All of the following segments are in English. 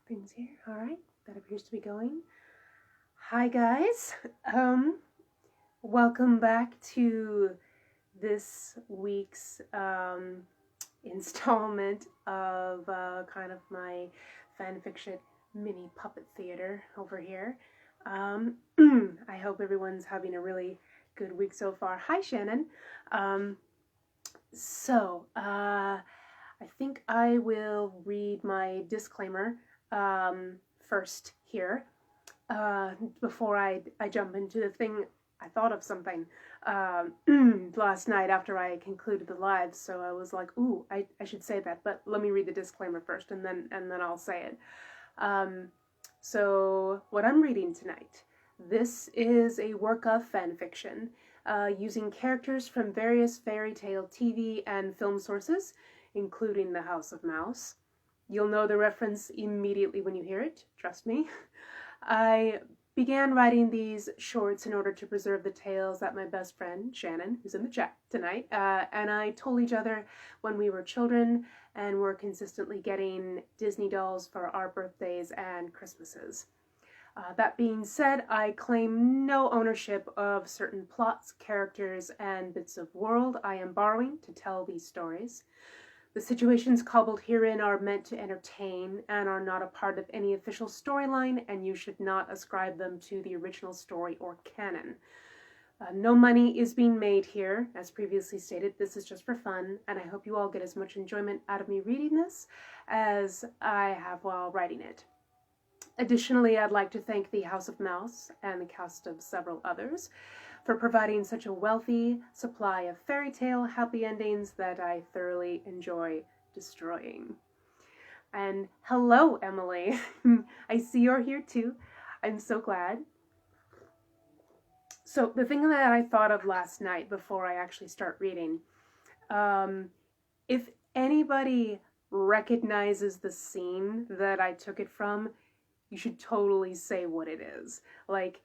Things here. All right, that appears to be going. Hi guys. Welcome back to this week's installment of kind of my fan fiction mini puppet theater over here. I hope everyone's having a really good week so far. Hi Shannon. Um, I think I will read my disclaimer first here before I jump into the thing. I thought of something last night after I concluded the live, so I was like, "Ooh, I should say that." But let me read the disclaimer first, and then I'll say it. So what I'm reading tonight, this is a work of fan fiction using characters from various fairy tale TV and film sources, including The House of Mouse. You'll know the reference immediately when you hear it, trust me. I began writing these shorts in order to preserve the tales that my best friend, Shannon, who's in the chat tonight, and I told each other when we were children and were consistently getting Disney dolls for our birthdays and Christmases. That being said, I claim no ownership of certain plots, characters, and bits of world I am borrowing to tell these stories. The situations cobbled herein are meant to entertain and are not a part of any official storyline, and you should not ascribe them to the original story or canon. No money is being made here, as previously stated. This is just for fun, and I hope you all get as much enjoyment out of me reading this as I have while writing it. Additionally, I'd like to thank the House of Mouse and the cast of several others for providing such a wealthy supply of fairy tale happy endings that I thoroughly enjoy destroying. And hello, Emily. I see you're here too. I'm so glad. So the thing that I thought of last night before I actually start reading, if anybody recognizes the scene that I took it from, you should totally say what it is. Like,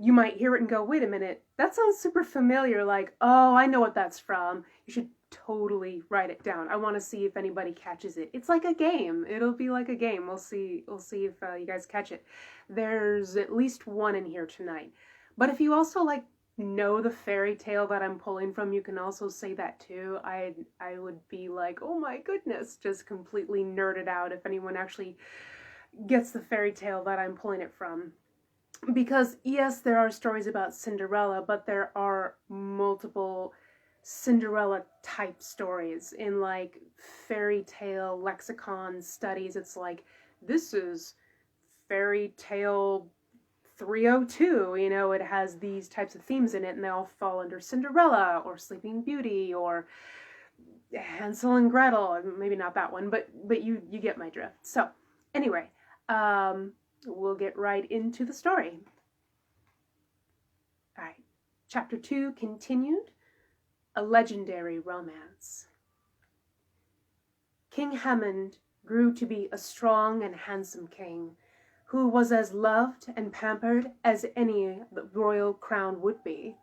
you might hear it and go, wait a minute, that sounds super familiar. Like, oh, I know what that's from. You should totally write it down. I want to see if anybody catches it. It's like a game. It'll be like a game. We'll see if you guys catch it. There's at least one in here tonight. But if you also know the fairy tale that I'm pulling from, you can also say that too. I would be like, oh my goodness, just completely nerded out if anyone actually gets the fairy tale that I'm pulling it from. Because yes, there are stories about Cinderella, but there are multiple Cinderella type stories in fairy tale lexicon studies. It's like, this is fairy tale 302, it has these types of themes in it, and they all fall under Cinderella or Sleeping Beauty or Hansel and Gretel. Maybe not that one, but you get my drift. So anyway, we'll get right into the story. All right, chapter 2 continued. A legendary romance. King Hammond grew to be a strong and handsome king, who was as loved and pampered as any royal crown would be.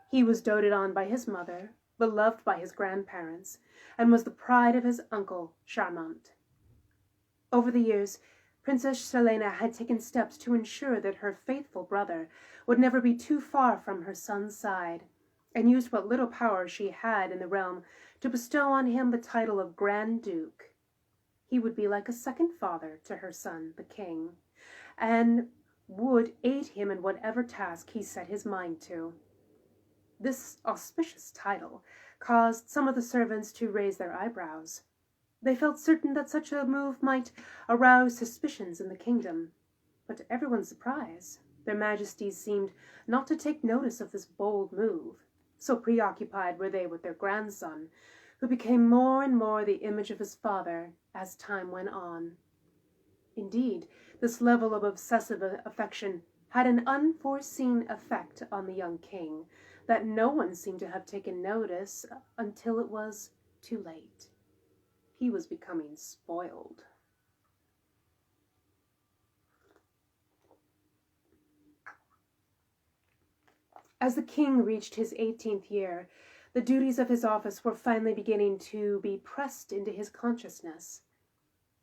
He was doted on by his mother, beloved by his grandparents, and was the pride of his uncle Charmant. Over the years, Princess Selena had taken steps to ensure that her faithful brother would never be too far from her son's side, and used what little power she had in the realm to bestow on him the title of Grand Duke. He would be like a second father to her son, the king, and would aid him in whatever task he set his mind to. This auspicious title caused some of the servants to raise their eyebrows. They felt certain that such a move might arouse suspicions in the kingdom, but to everyone's surprise, their majesties seemed not to take notice of this bold move. So preoccupied were they with their grandson, who became more and more the image of his father as time went on. Indeed, this level of obsessive affection had an unforeseen effect on the young king that no one seemed to have taken notice until it was too late. He was becoming spoiled. As the king reached his 18th year, the duties of his office were finally beginning to be pressed into his consciousness.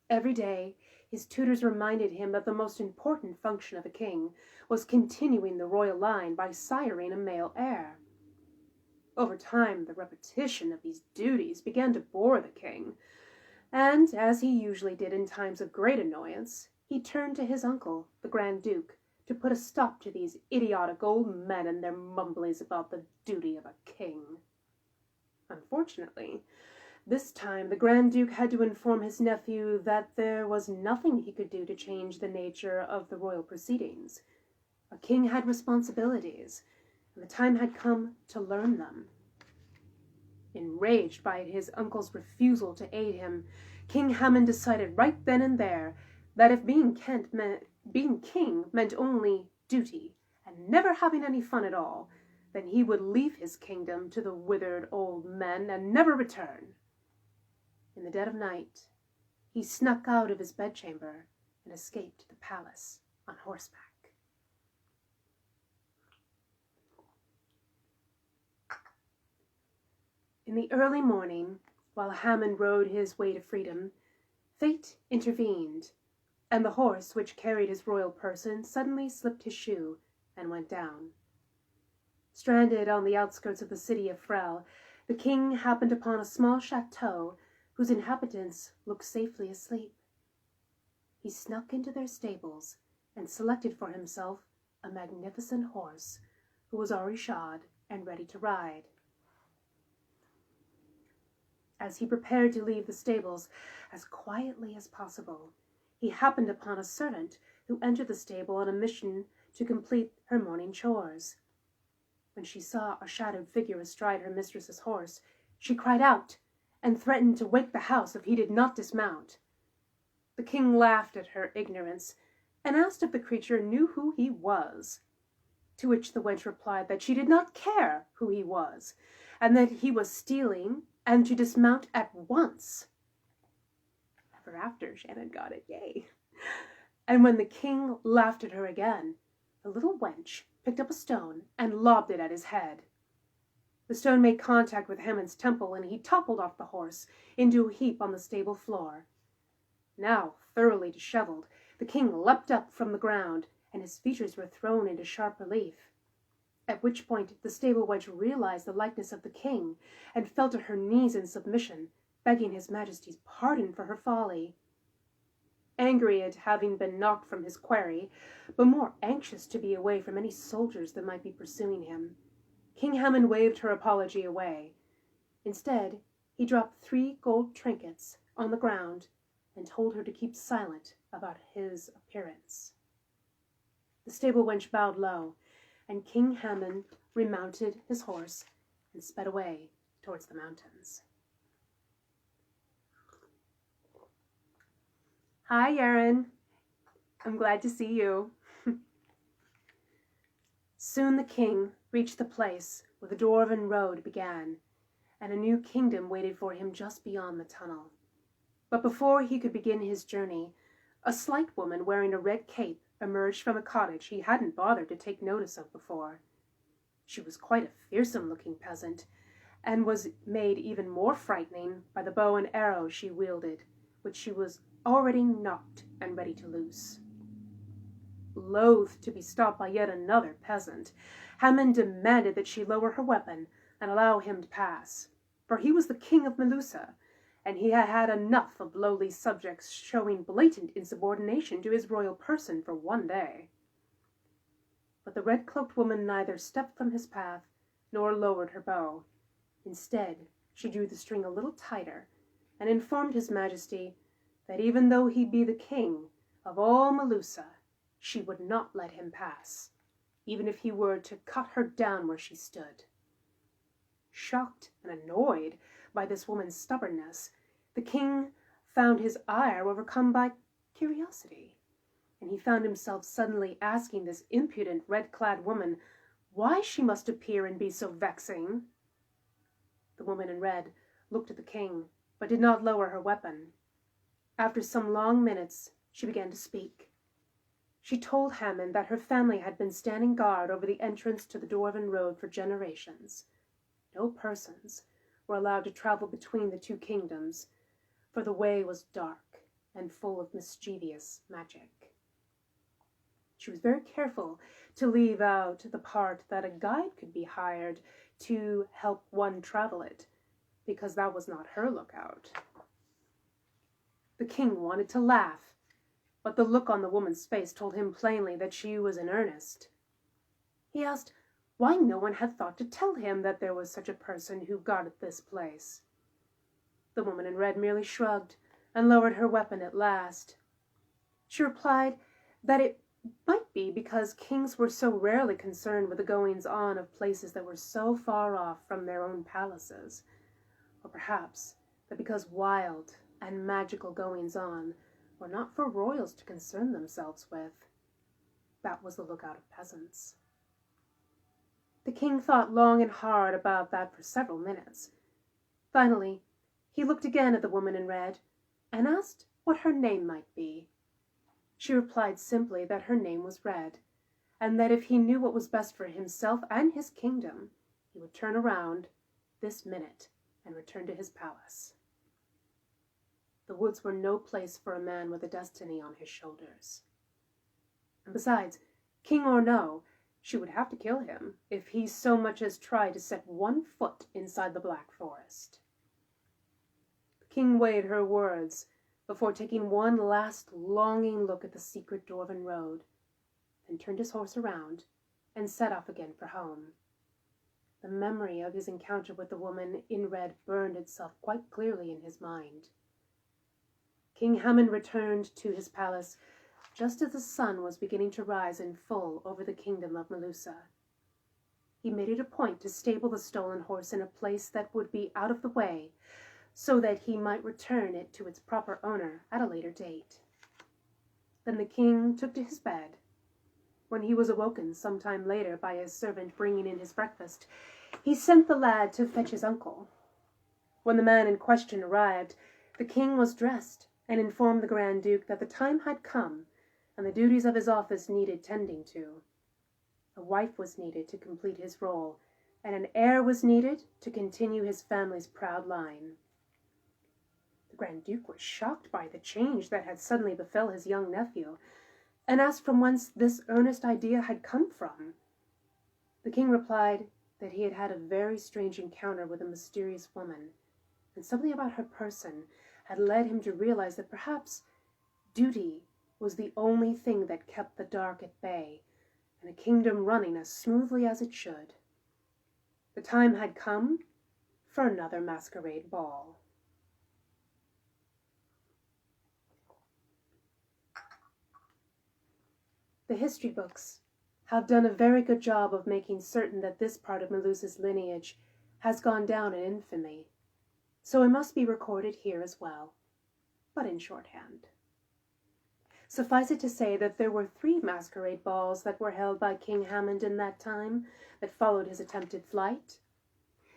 Every day his tutors reminded him that the most important function of a king was continuing the royal line by siring a male heir. Over time, the repetition of these duties began to bore the king, and, as he usually did in times of great annoyance, he turned to his uncle, the Grand Duke, to put a stop to these idiotic old men and their mumblings about the duty of a king. Unfortunately, this time the Grand Duke had to inform his nephew that there was nothing he could do to change the nature of the royal proceedings. A king had responsibilities, and the time had come to learn them. Enraged by his uncle's refusal to aid him, King Hamon decided right then and there that if being king meant only duty and never having any fun at all, then he would leave his kingdom to the withered old men and never return. In the dead of night, he snuck out of his bedchamber and escaped to the palace on horseback. In the early morning, while Hamon rode his way to freedom, fate intervened, and the horse which carried his royal person suddenly slipped his shoe and went down. Stranded on the outskirts of the city of Frel, the king happened upon a small chateau whose inhabitants looked safely asleep. He snuck into their stables and selected for himself a magnificent horse who was already shod and ready to ride. As he prepared to leave the stables as quietly as possible, he happened upon a servant who entered the stable on a mission to complete her morning chores. When she saw a shadowed figure astride her mistress's horse, she cried out and threatened to wake the house if he did not dismount. The king laughed at her ignorance and asked if the creature knew who he was, to which the wench replied that she did not care who he was, and that he was stealing and to dismount at once. Ever after, Shannon got it, yay. And when the king laughed at her again, the little wench picked up a stone and lobbed it at his head. The stone made contact with Hamon's temple, and he toppled off the horse into a heap on the stable floor. Now thoroughly disheveled, the king leapt up from the ground, and his features were thrown into sharp relief. At which point the stable wench realized the likeness of the king, and fell to her knees in submission, begging his majesty's pardon for her folly. Angry at having been knocked from his quarry, but more anxious to be away from any soldiers that might be pursuing him, King Hamon waved her apology away. Instead, he dropped 3 gold trinkets on the ground and told her to keep silent about his appearance. The stable wench bowed low, and King Hamon remounted his horse and sped away towards the mountains. Hi, Erin. I'm glad to see you. Soon the king reached the place where the Dwarven Road began, and a new kingdom waited for him just beyond the tunnel. But before he could begin his journey, a slight woman wearing a red cape emerged from a cottage he hadn't bothered to take notice of before. She was quite a fearsome-looking peasant, and was made even more frightening by the bow and arrow she wielded, which she was already knocked and ready to loose. Loath to be stopped by yet another peasant, Hamon demanded that she lower her weapon and allow him to pass, for he was the king of Melusa, and he had had enough of lowly subjects showing blatant insubordination to his royal person for one day. But the red-cloaked woman neither stepped from his path nor lowered her bow. Instead, she drew the string a little tighter and informed his majesty that even though he be the king of all Melusa, she would not let him pass, even if he were to cut her down where she stood. Shocked and annoyed by this woman's stubbornness, the king found his ire overcome by curiosity, and he found himself suddenly asking this impudent red-clad woman why she must appear and be so vexing. The woman in red looked at the king, but did not lower her weapon. After some long minutes, she began to speak. She told Hamon that her family had been standing guard over the entrance to the Dwarven Road for generations. No persons were allowed to travel between the two kingdoms, for the way was dark and full of mischievous magic. She was very careful to leave out the part that a guide could be hired to help one travel it, because that was not her lookout. The king wanted to laugh, but the look on the woman's face told him plainly that she was in earnest. He asked why no one had thought to tell him that there was such a person who guarded this place. The woman in red merely shrugged and lowered her weapon at last. She replied that it might be because kings were so rarely concerned with the goings-on of places that were so far off from their own palaces, or perhaps that because wild and magical goings-on were not for royals to concern themselves with. That was the lookout of peasants. The king thought long and hard about that for several minutes. Finally, he looked again at the woman in red and asked what her name might be. She replied simply that her name was Red, and that if he knew what was best for himself and his kingdom, he would turn around this minute and return to his palace. The woods were no place for a man with a destiny on his shoulders. And besides, king or no, she would have to kill him if he so much as tried to set one foot inside the Black Forest. The king weighed her words before taking one last longing look at the secret dwarven road, then turned his horse around and set off again for home. The memory of his encounter with the woman in red burned itself quite clearly in his mind. King Hammond returned to his palace just as the sun was beginning to rise in full over the kingdom of Melusa. He made it a point to stable the stolen horse in a place that would be out of the way, so that he might return it to its proper owner at a later date. Then the king took to his bed. When he was awoken some time later by his servant bringing in his breakfast, he sent the lad to fetch his uncle. When the man in question arrived, the king was dressed and informed the Grand Duke that the time had come and the duties of his office needed tending to. A wife was needed to complete his role, and an heir was needed to continue his family's proud line. The Grand Duke was shocked by the change that had suddenly befell his young nephew, and asked from whence this earnest idea had come from. The king replied that he had had a very strange encounter with a mysterious woman, and something about her person had led him to realize that perhaps duty was the only thing that kept the dark at bay, and a kingdom running as smoothly as it should. The time had come for another masquerade ball. The history books have done a very good job of making certain that this part of Melusa's lineage has gone down in infamy, so it must be recorded here as well, but in shorthand. Suffice it to say that there were 3 masquerade balls that were held by King Hammond in that time that followed his attempted flight,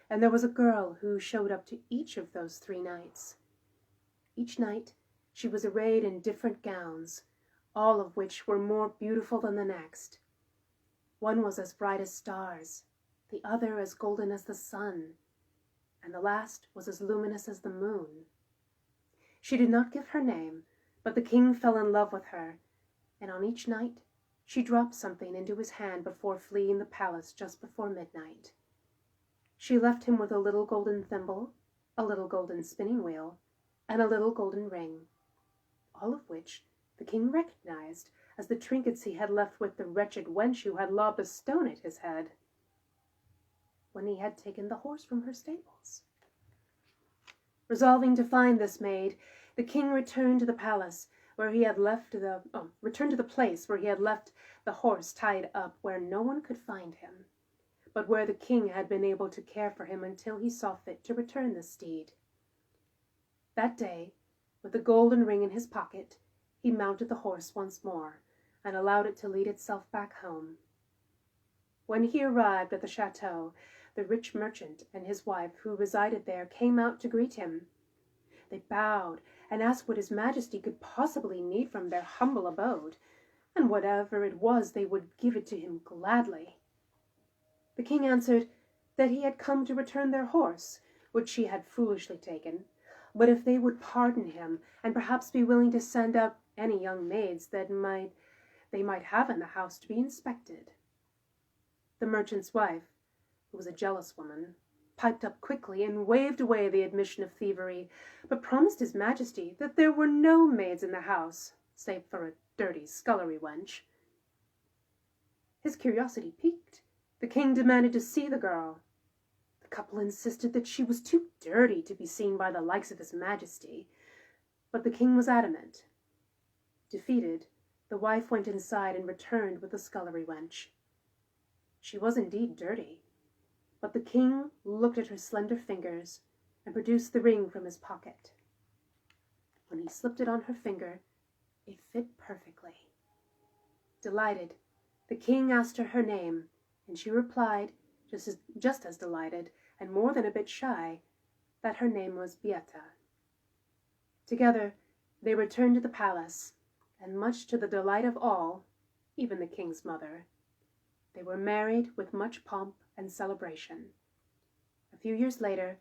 and there was a girl who showed up to each of those 3 nights. Each night she was arrayed in different gowns, all of which were more beautiful than the next. One was as bright as stars, the other as golden as the sun, and the last was as luminous as the moon. She did not give her name, but the king fell in love with her, and on each night she dropped something into his hand before fleeing the palace just before midnight. She left him with a little golden thimble, a little golden spinning wheel, and a little golden ring, all of which the king recognized as the trinkets he had left with the wretched wench who had lobbed a stone at his head when he had taken the horse from her stables. Resolving to find this maid, the king returned to the place where he had left the horse tied up where no one could find him, but where the king had been able to care for him until he saw fit to return the steed. That day, with the golden ring in his pocket, he mounted the horse once more, and allowed it to lead itself back home. When he arrived at the chateau, the rich merchant and his wife who resided there came out to greet him. They bowed and asked what his majesty could possibly need from their humble abode, and whatever it was they would give it to him gladly. The king answered that he had come to return their horse, which she had foolishly taken, but if they would pardon him, and perhaps be willing to send up any young maids that they might have in the house to be inspected. The merchant's wife, who was a jealous woman, piped up quickly and waved away the admission of thievery, but promised his majesty that there were no maids in the house, save for a dirty scullery wench. His curiosity piqued. The king demanded to see the girl. The couple insisted that she was too dirty to be seen by the likes of his majesty, but the king was adamant. Defeated, the wife went inside and returned with the scullery wench. She was indeed dirty, but the king looked at her slender fingers and produced the ring from his pocket. When he slipped it on her finger, it fit perfectly. Delighted, the king asked her name, and she replied, just as delighted, and more than a bit shy, that her name was Beata. Together they returned to the palace, and much to the delight of all, even the king's mother, they were married with much pomp and celebration. A few years later,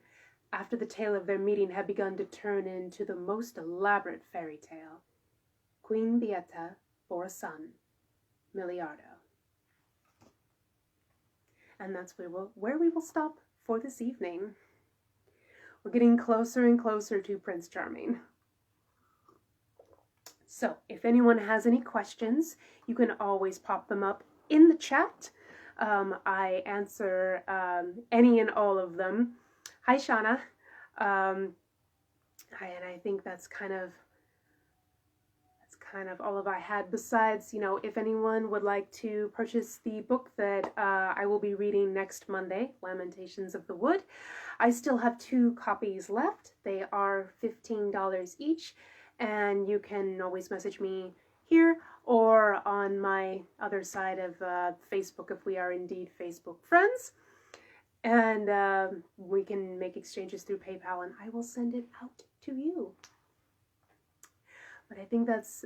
after the tale of their meeting had begun to turn into the most elaborate fairy tale, Queen Beata bore a son, Miliardo. And that's where we will stop for this evening. We're getting closer and closer to Prince Charming. So, if anyone has any questions, you can always pop them up in the chat. I answer any and all of them. Hi, Shauna. And I think that's kind of all of I had. Besides, if anyone would like to purchase the book that I will be reading next Monday, Lamentations of the Wood, I still have 2 copies left. They are $15 each, and you can always message me here or on my other side of Facebook if we are indeed Facebook friends. And we can make exchanges through PayPal, and I will send it out to you. But I think that's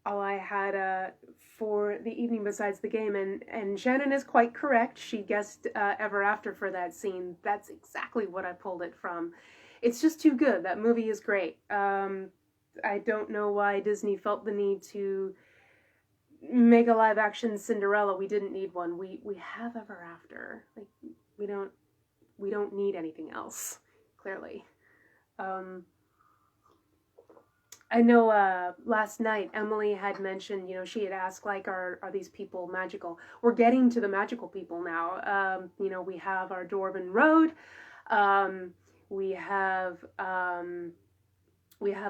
all I had for the evening besides the game. And Shannon is quite correct. She guessed Ever After for that scene. That's exactly what I pulled it from. It's just too good. That movie is great. I don't know why Disney felt the need to make a live action Cinderella. We didn't need one. We have Ever After. Like, we don't need anything else, clearly. I know last night Emily had mentioned, she had asked, like, are these people magical? We're getting to the magical people now. We have our Dwarven Road. We have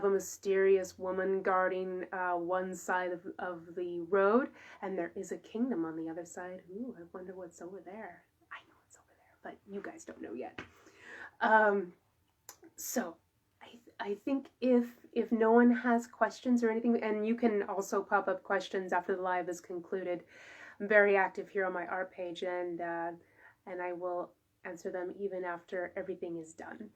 a mysterious woman guarding one side of the road, and there is a kingdom on the other side. Ooh, I wonder what's over there. I know what's over there, but you guys don't know yet. So I think if no one has questions or anything, and you can also pop up questions after the live is concluded. I'm very active here on my art page, and I will answer them even after everything is done.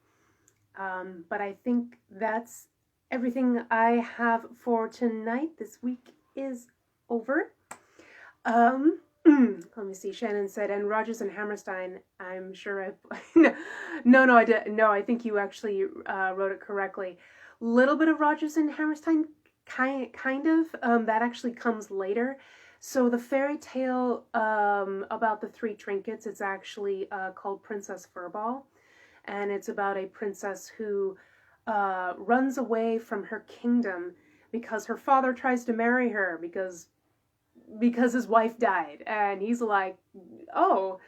But I think that's everything I have for tonight. This week is over. Let me see. Shannon said, and Rodgers and Hammerstein, I'm sure No, I didn't. No, I think you actually wrote it correctly. Little bit of Rodgers and Hammerstein, kind of. That actually comes later. So the fairy tale about the 3 trinkets, it's actually called Princess Furball. And it's about a princess who runs away from her kingdom because her father tries to marry her because his wife died. And he's like, oh,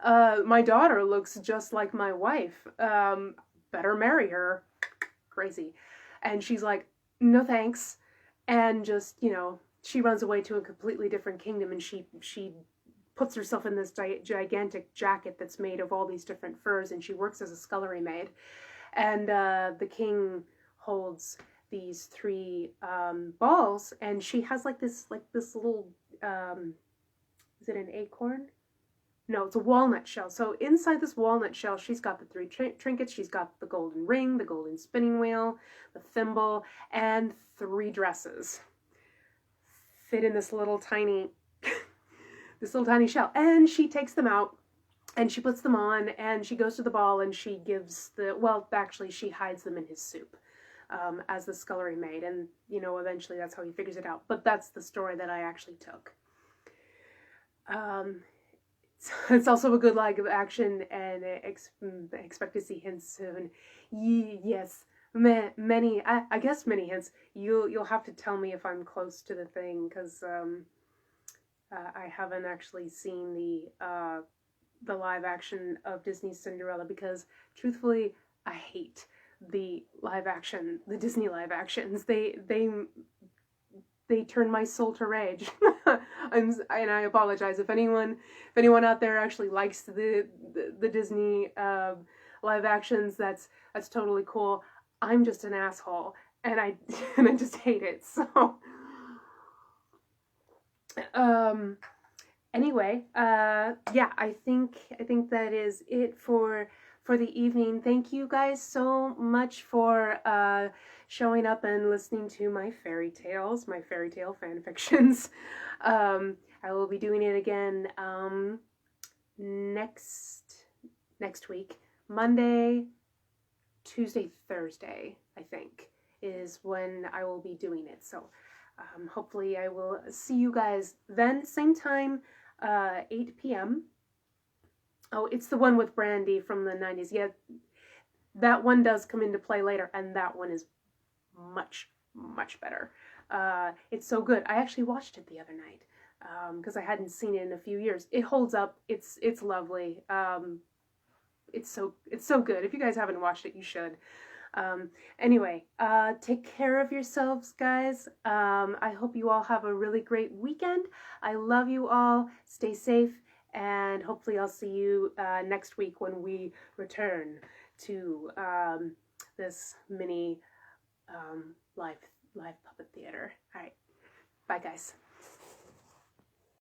my daughter looks just like my wife. Better marry her. Crazy. And she's like, no thanks. And just, she runs away to a completely different kingdom, and she puts herself in this gigantic jacket that's made of all these different furs, and she works as a scullery maid. And the king holds these 3 balls, and she has this little, is it an acorn? No, it's a walnut shell. So inside this walnut shell, she's got the 3 trinkets. She's got the golden ring, the golden spinning wheel, the thimble, and 3 dresses fit in this little tiny shell. And she takes them out, And she puts them on, and she goes to the ball, and she gives well, actually, she hides them in his soup as the scullery maid. And, eventually that's how he figures it out. But that's the story that I actually took. It's also a good live action, and expect to see hints soon. Yes, many. I guess many hints. You'll have to tell me if I'm close to the thing, because I haven't actually seen the live action of Disney's Cinderella, because truthfully, I hate the Disney live actions. They turn my soul to rage. And I apologize if anyone out there actually likes the Disney live actions. That's totally cool. I'm just an asshole, and I just hate it. So anyway, yeah, I think that is it for the evening. Thank you guys so much for showing up and listening to my fairy tale fan fictions. I will be doing it again next week, Monday, Tuesday, Thursday, I think, is when I will be doing it. So hopefully I will see you guys then, same time, 8 p.m. Oh, it's the one with Brandy from the 90s. Yeah, that one does come into play later, and that one is much, much better. It's so good. I actually watched it the other night because I hadn't seen it in a few years. It holds up. It's lovely. It's so good. If you guys haven't watched it, you should. Anyway, take care of yourselves, guys. I hope you all have a really great weekend. I love you all. Stay safe, and hopefully I'll see you next week when we return to this mini live puppet theater. All right. Bye, guys.